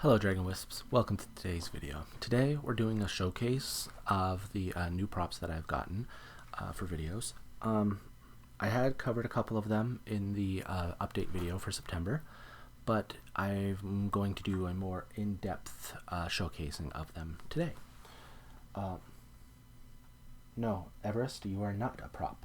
Hello Dragon Wisps, welcome to today's video. Today we're doing a showcase of the new props that I've gotten for videos. I had covered a couple of them in the update video for September, but I'm going to do a more in-depth showcasing of them today. No, Everest, you are not a prop.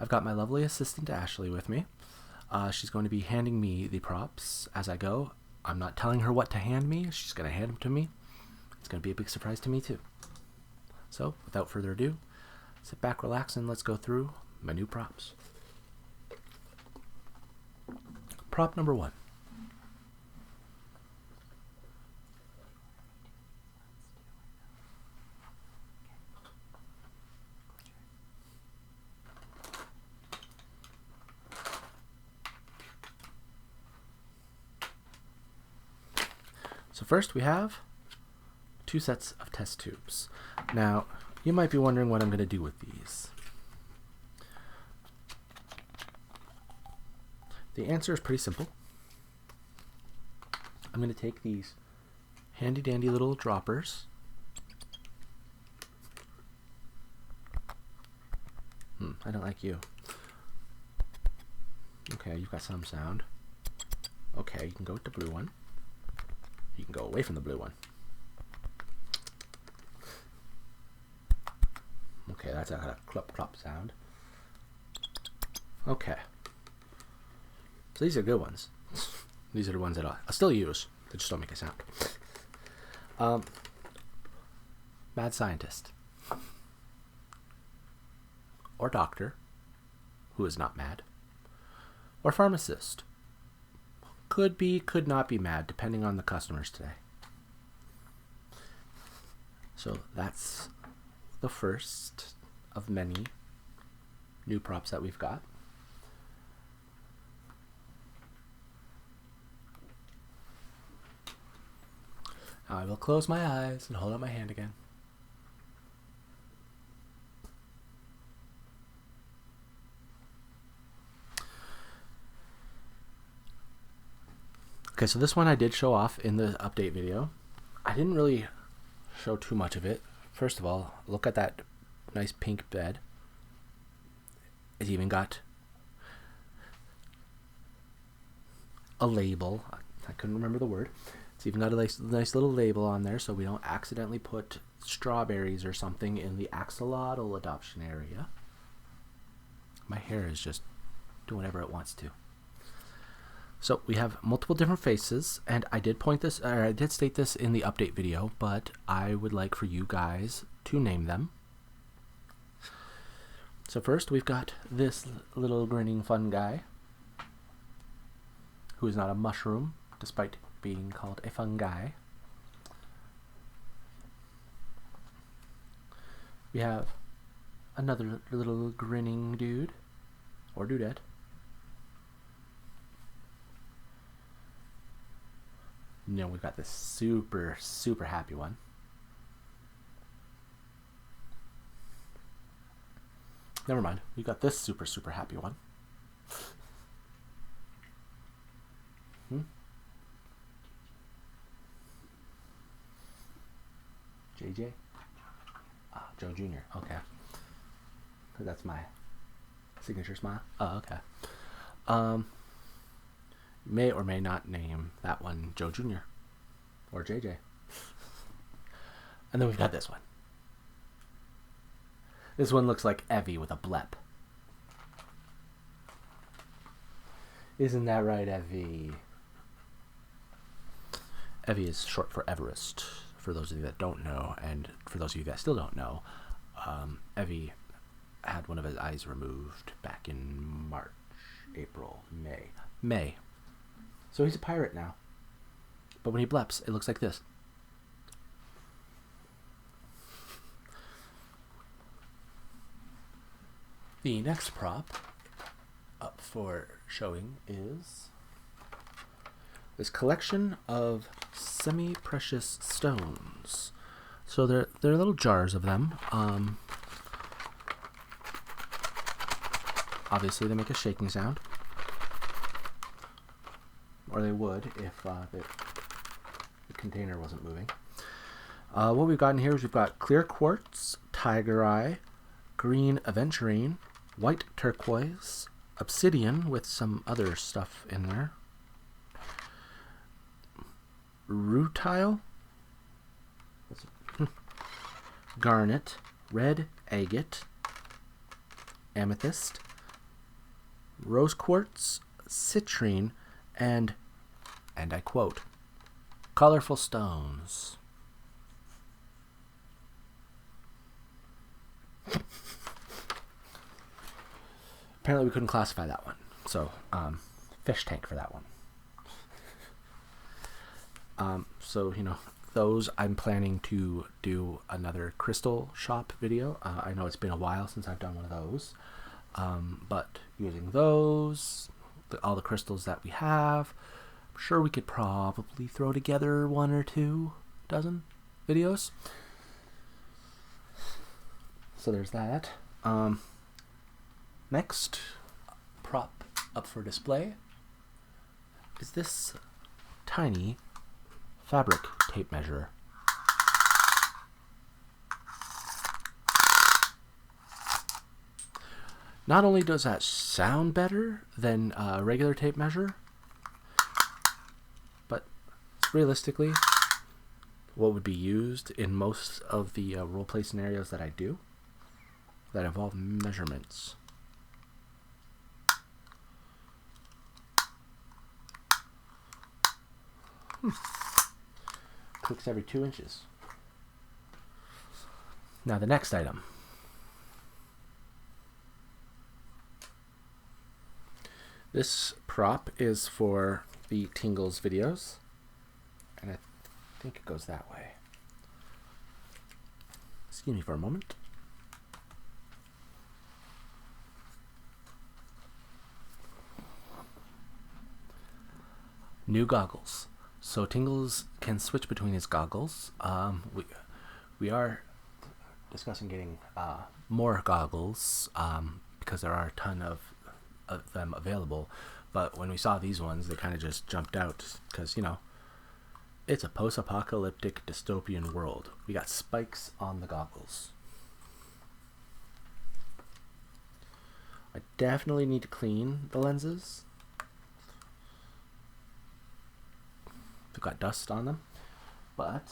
I've got my lovely assistant Ashley with me. She's going to be handing me the props as I go. I'm not telling her what to hand me. She's going to hand them to me. It's going to be a big surprise to me too. So, without further ado, sit back, relax, and let's go through my new props. Prop number 1. So first we have 2 sets of test tubes. Now, you might be wondering what I'm going to do with these. The answer is pretty simple. I'm going to take these handy dandy little droppers. I don't like you. Okay, you've got some sound. Okay, you can go with the blue one. You can go away from the blue one. Okay, that's a clop clop sound. Okay. So these are good ones. These are the ones that I'll still use. They just don't make a sound. Mad scientist. Or doctor, who is not mad. Or pharmacist. Could be, could not be mad, depending on the customers today. So that's the first of many new props that we've got. Now I will close my eyes and hold out my hand again. Okay, so this one I did show off in the update video. I didn't really show too much of it. First of all, look at that nice pink bed. It's even got a label. I couldn't remember the word. It's even got a nice little label on there so we don't accidentally put strawberries or something in the axolotl adoption area. My hair is just doing whatever it wants to. So we have multiple different faces, and I did state this in the update video, but I would like for you guys to name them. So first we've got this little grinning fun guy, who is not a mushroom, despite being called a fungi. We have another little grinning dude, or dudette. No, we've got this super happy one. Never mind. We got this super happy one. JJ? Joe Jr. Okay. That's my signature smile. Oh, okay. May or may not name that one Joe Jr. or JJ. And then we've got this one. This one looks like Evie with a blep. Isn't that right, Evie? Evie is short for Everest, for those of you that don't know, and for those of you that still don't know. Evie had one of his eyes removed back in March, April, May. So he's a pirate now. But when he bleps, it looks like this. The next prop up for showing is this collection of semi-precious stones. So they're little jars of them. Obviously they make a shaking sound. or they would if the container wasn't moving. What we've got in here is we've got clear quartz, tiger eye, green aventurine, white turquoise, obsidian with some other stuff in there, rutile, garnet, red agate, amethyst, rose quartz, citrine, and I quote, colorful stones. Apparently we couldn't classify that one, so fish tank for that one. So, you know, those I'm planning to do another crystal shop video. I know it's been a while since I've done one of those, but using those, all the crystals that we have, I'm sure we could probably throw together 1 or 2 dozen videos. So there's that. Next prop up for display is this tiny fabric tape measure. Not only does that sound better than a regular tape measure, but realistically what would be used in most of the roleplay scenarios that I do that involve measurements. Clicks every 2 inches. Now the next item. This prop is for the Tingles videos, and I think it goes that way. Excuse me for a moment. New goggles. So Tingles can switch between his goggles. We are discussing getting more goggles because there are a ton of them available. But when we saw these ones, they kind of just jumped out because, you know, it's a post-apocalyptic dystopian world. We got spikes on the goggles. I definitely need to clean the lenses. They've got dust on them, but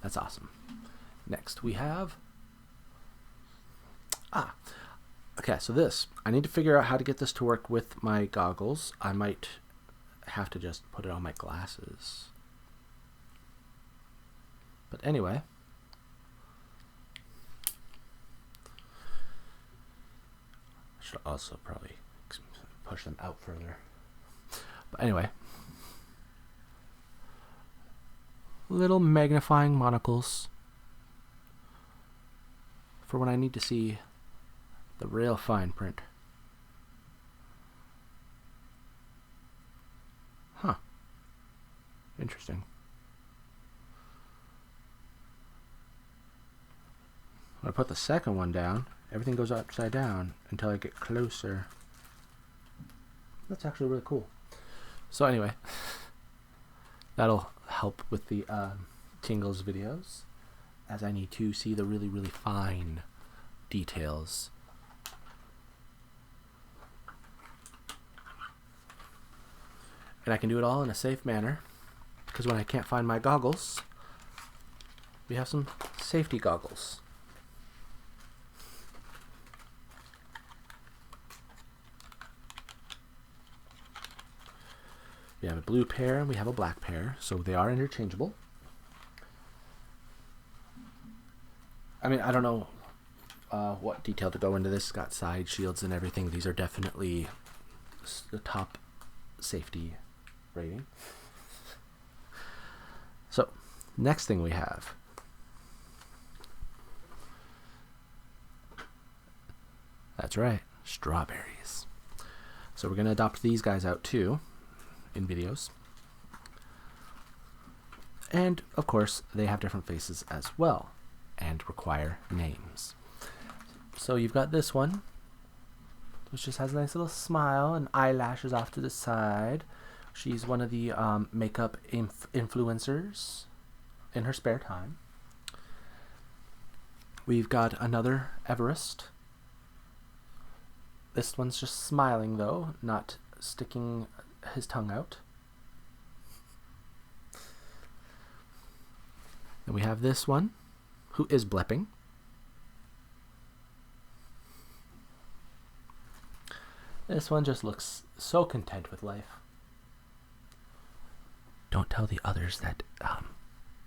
that's awesome. Next we have okay, so this, I need to figure out how to get this to work with my goggles. I might have to just put it on my glasses, but anyway, I should also probably push them out further. But anyway, little magnifying monocles for when I need to see the real fine print. Huh. Interesting. When I put the second one down, everything goes upside down until I get closer. That's actually really cool. So anyway, that'll help with the Tingles videos, as I need to see the really, really fine details. And I can do it all in a safe manner, because when I can't find my goggles, we have some safety goggles. We have a blue pair and we have a black pair, so they are interchangeable. I mean, I don't know what detail to go into this. It's got side shields and everything. These are definitely the top safety rating. So, next thing we have. That's right, strawberries. So we're going to adopt these guys out too in videos. And of course they have different faces as well and require names. So you've got this one, which just has a nice little smile and eyelashes off to the side. She's one of the makeup influencers in her spare time. We've got another Everest. This one's just smiling, though, not sticking his tongue out. Then we have this one, who is blepping. This one just looks so content with life. Don't tell the others that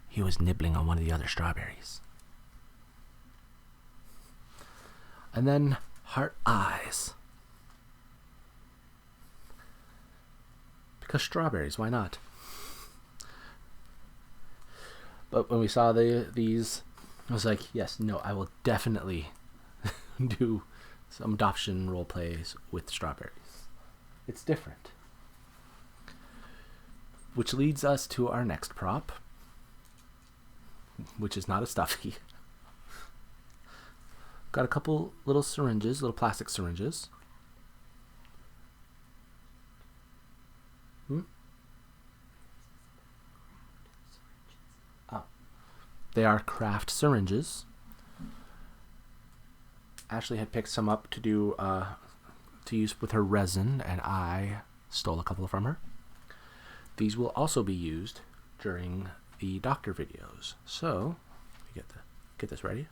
he was nibbling on one of the other strawberries. And then heart eyes. Because strawberries, why not? But when we saw these, I was like, yes, no, I will definitely do some adoption role plays with strawberries. It's different. Which leads us to our next prop, which is not a stuffy. Got a couple little syringes, little plastic syringes. Oh. They are craft syringes. Ashley had picked some up to do to use with her resin, and I stole a couple from her. These will also be used during the doctor videos. So, get this ready.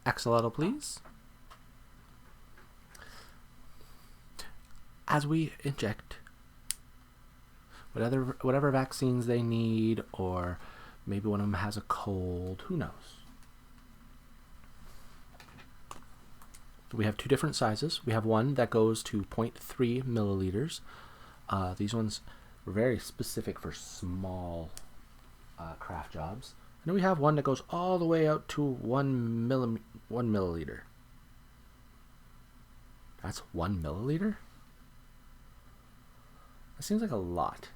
Axolotl, please. As we inject whatever vaccines they need, or maybe one of them has a cold, who knows? We have two different sizes. We have one that goes to 0.3 milliliters. These ones were very specific for small craft jobs. And then we have one that goes all the way out to 1 milliliter. That's 1 milliliter? That seems like a lot.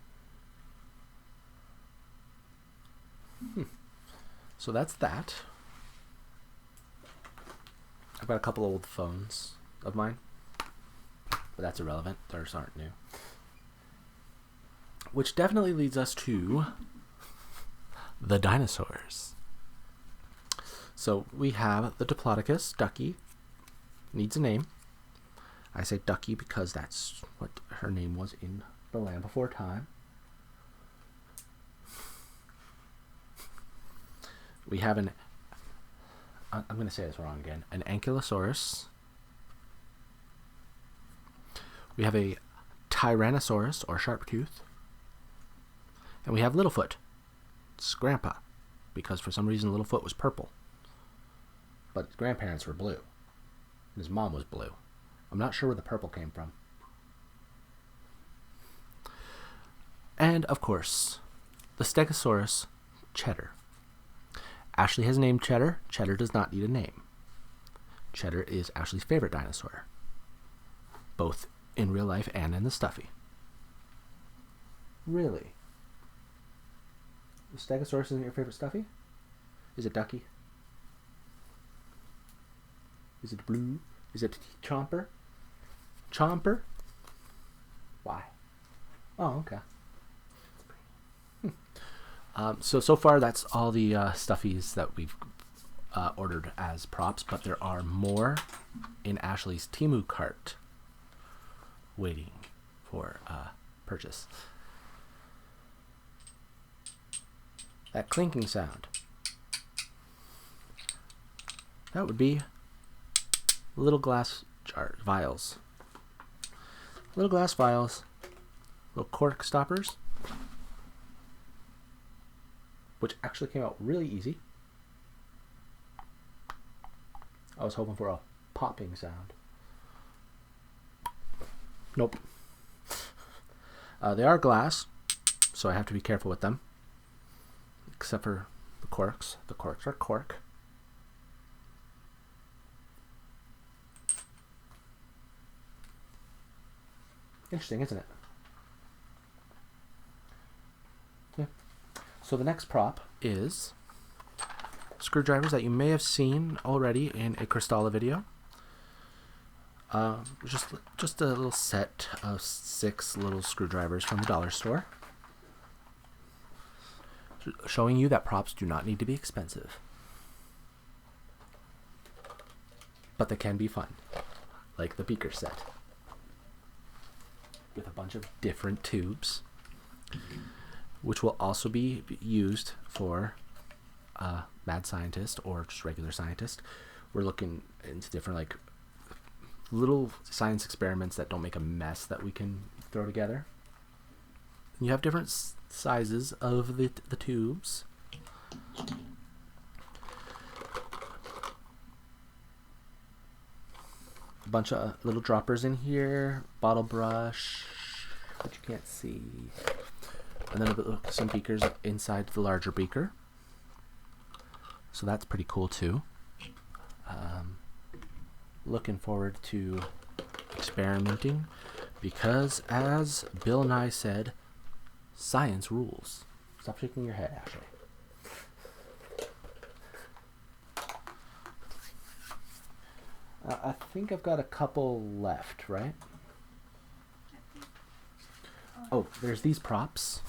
So that's that. I've got a couple old phones of mine, but that's irrelevant. Theirs aren't new. Which definitely leads us to the dinosaurs. So we have the Diplodocus, Ducky. Needs a name. I say Ducky because that's what her name was in The Land Before Time. We have I'm going to say this wrong again, an Ankylosaurus. We have a Tyrannosaurus, or Sharptooth. And we have Littlefoot. It's Grandpa, because for some reason Littlefoot was purple. But his grandparents were blue. And his mom was blue. I'm not sure where the purple came from. And, of course, the Stegosaurus, Cheddar. Ashley has named Cheddar. Cheddar does not need a name. Cheddar is Ashley's favorite dinosaur, both in real life and in the stuffy. Really? The Stegosaurus isn't your favorite stuffy? Is it Ducky? Is it Blue? Is it Chomper? Chomper? Why? Oh, okay. So far that's all the stuffies that we've ordered as props, but there are more in Ashley's Temu cart waiting for purchase. That clinking sound, that would be little glass vials. Little glass vials, little cork stoppers, which actually came out really easy. I was hoping for a popping sound. Nope. They are glass, so I have to be careful with them. Except for the corks. The corks are cork. Interesting, isn't it? Yeah. So the next prop is screwdrivers that you may have seen already in a Crystala video. Just a little set of 6 little screwdrivers from the dollar store, showing you that props do not need to be expensive, but they can be fun, like the beaker set with a bunch of different tubes, which will also be used for mad scientist or just regular scientist. We're looking into different like little science experiments that don't make a mess that we can throw together. And you have different sizes of the tubes. A bunch of little droppers in here, bottle brush, which you can't see, and then some beakers inside the larger beaker. So that's pretty cool too. Looking forward to experimenting because, as Bill Nye said, science rules. Stop shaking your head, Ashley. I think I've got a couple left, right? Oh, there's these props,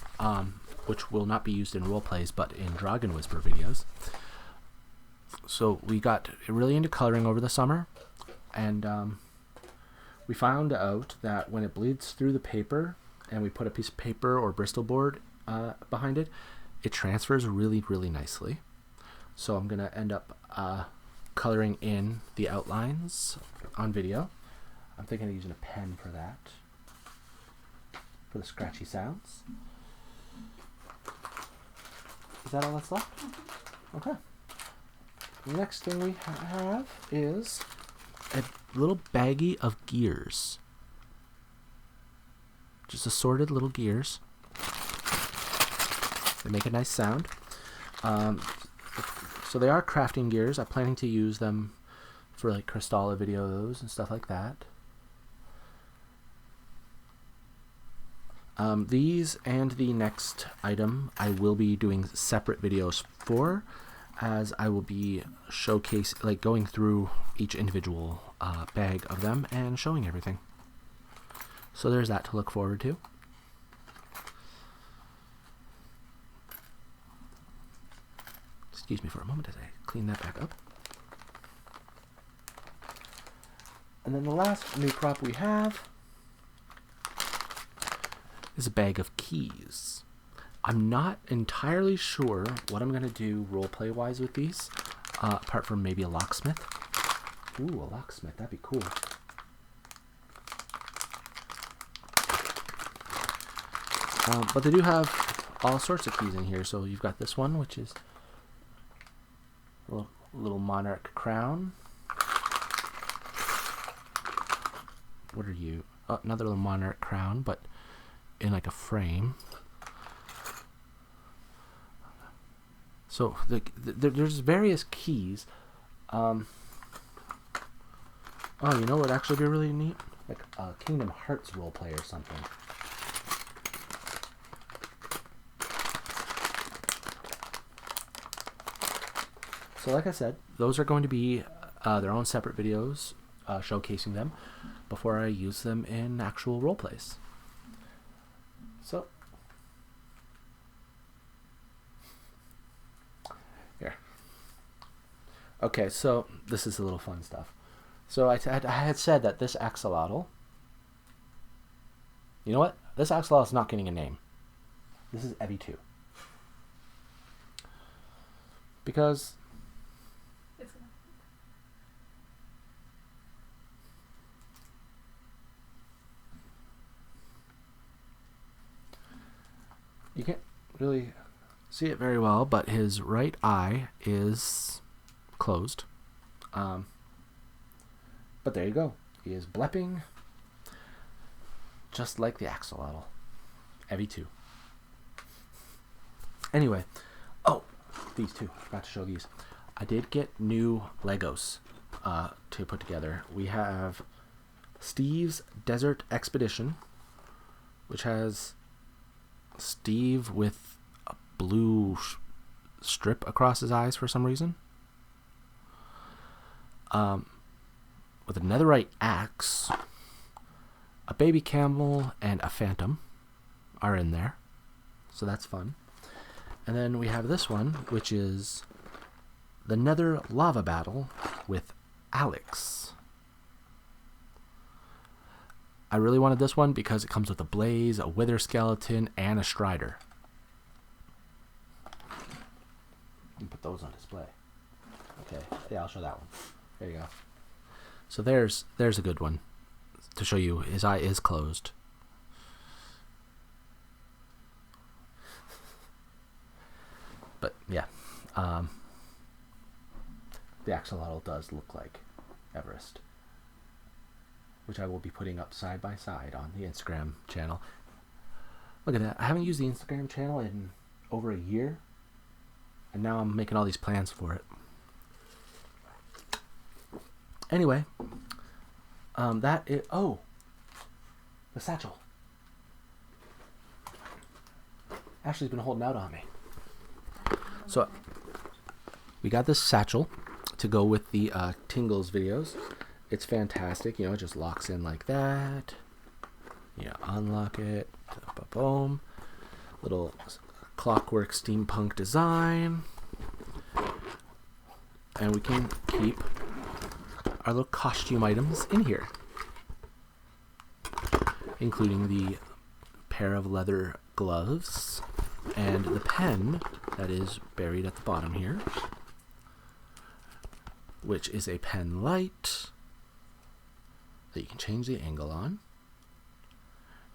which will not be used in role plays, but in Dragon Whisper videos. So we got really into coloring over the summer, and we found out that when it bleeds through the paper, and we put a piece of paper or Bristol board behind it, it transfers really, really nicely. So I'm gonna end up coloring in the outlines on video. I'm thinking of using a pen for that, for the scratchy sounds. Is that all that's left? Okay. The next thing we have is a little baggie of gears. Just assorted little gears. They make a nice sound. So they are crafting gears. I'm planning to use them for like Crystalla videos and stuff like that. These and the next item I will be doing separate videos for, as I will be going through each individual bag of them and showing everything. So there's that to look forward to. Excuse me for a moment as I clean that back up. And then the last new prop we have is a bag of keys. I'm not entirely sure what I'm going to do roleplay wise with these, apart from maybe a locksmith. Ooh, a locksmith, that'd be cool. But they do have all sorts of keys in here. So you've got this one, which is a little monarch crown. What are you? Oh, another little monarch crown, but in like a frame. So there's various keys. Oh, you know what would actually be really neat? Like a Kingdom Hearts roleplay or something. So like I said, those are going to be their own separate videos showcasing them before I use them in actual role plays. So here. Okay, so this is a little fun stuff. So I had said that this axolotl, you know what? This axolotl is not getting a name. This is Evie 2. Because you can't really see it very well, but his right eye is closed. But there you go. He is blepping just like the axolotl. Evie 2. Anyway, oh, these two. I forgot to show these. I did get new Legos to put together. We have Steve's Desert Expedition, which has Steve with a blue strip across his eyes for some reason. with a netherite axe, a baby camel, and a phantom are in there. So that's fun. And then we have this one, which is the Nether Lava Battle with Alex. I really wanted this one because it comes with a blaze, a wither skeleton, and a strider. You can put those on display. Okay, yeah, I'll show that one. There you go. So there's a good one to show you. His eye is closed. But yeah, the axolotl does look like Everest, which I will be putting up side by side on the Instagram channel. Look at that. I haven't used the Instagram channel in over a year, and now I'm making all these plans for it. Anyway, that is... Oh! The satchel. Ashley's been holding out on me. So, we got this satchel to go with the Tingles videos. It's fantastic. You know, it just locks in like that. You know, unlock it. Boom. Little clockwork steampunk design. And we can keep our little costume items in here, including the pair of leather gloves and the pen that is buried at the bottom here, which is a pen light that you can change the angle on,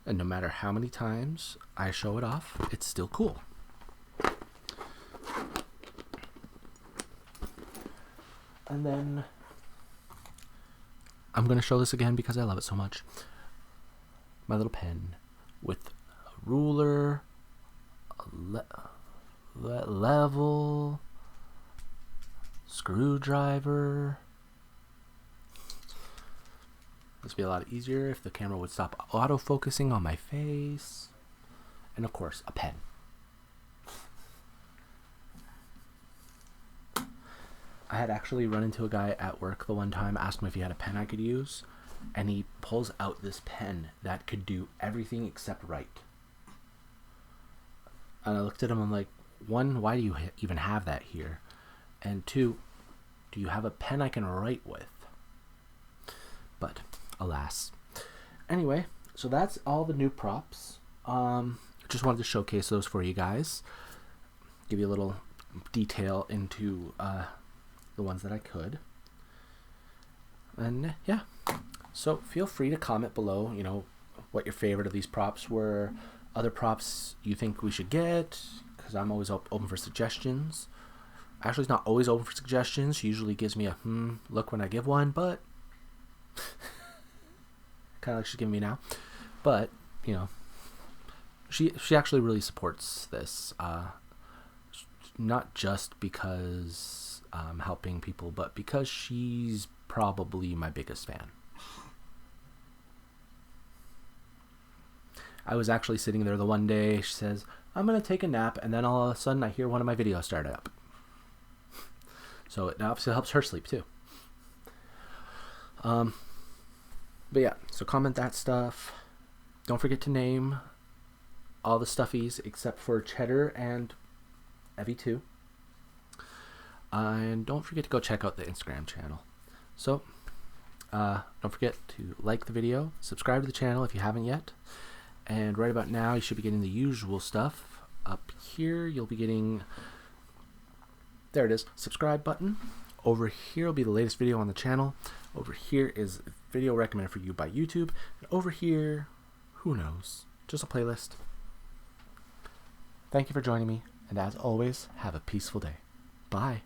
and no matter how many times I show it off, it's still cool. And then I'm going to show this again because I love it so much. My little pen with a ruler, a level, screwdriver. This would be a lot easier if the camera would stop autofocusing on my face. And of course, a pen. I had actually run into a guy at work the one time, asked him if he had a pen I could use, and he pulls out this pen that could do everything except write. And I looked at him, I'm like, one, why do you even have that here? And two, do you have a pen I can write with? But, alas. Anyway, so that's all the new props. Just wanted to showcase those for you guys. Give you a little detail into the ones that I could. And yeah, so feel free to comment below, you know, what your favorite of these props were, other props you think we should get, because I'm always open for suggestions. Ashley's not always open for suggestions. She usually gives me a look when I give one, but kind of like she's giving me now. But, you know, she actually really supports this, not just because I'm helping people, but because she's probably my biggest fan. I was actually sitting there the one day, she says, I'm going to take a nap, and then all of a sudden I hear one of my videos start up. So it obviously helps her sleep too. But yeah, so comment that stuff. Don't forget to name all the stuffies except for Cheddar and Evie 2. And don't forget to go check out the Instagram channel. So, don't forget to like the video, subscribe to the channel if you haven't yet. And right about now, you should be getting the usual stuff. Up here, you'll be getting, there it is, subscribe button. Over here will be the latest video on the channel. Over here is a video recommended for you by YouTube. And over here, who knows, just a playlist. Thank you for joining me, and as always, have a peaceful day. Bye.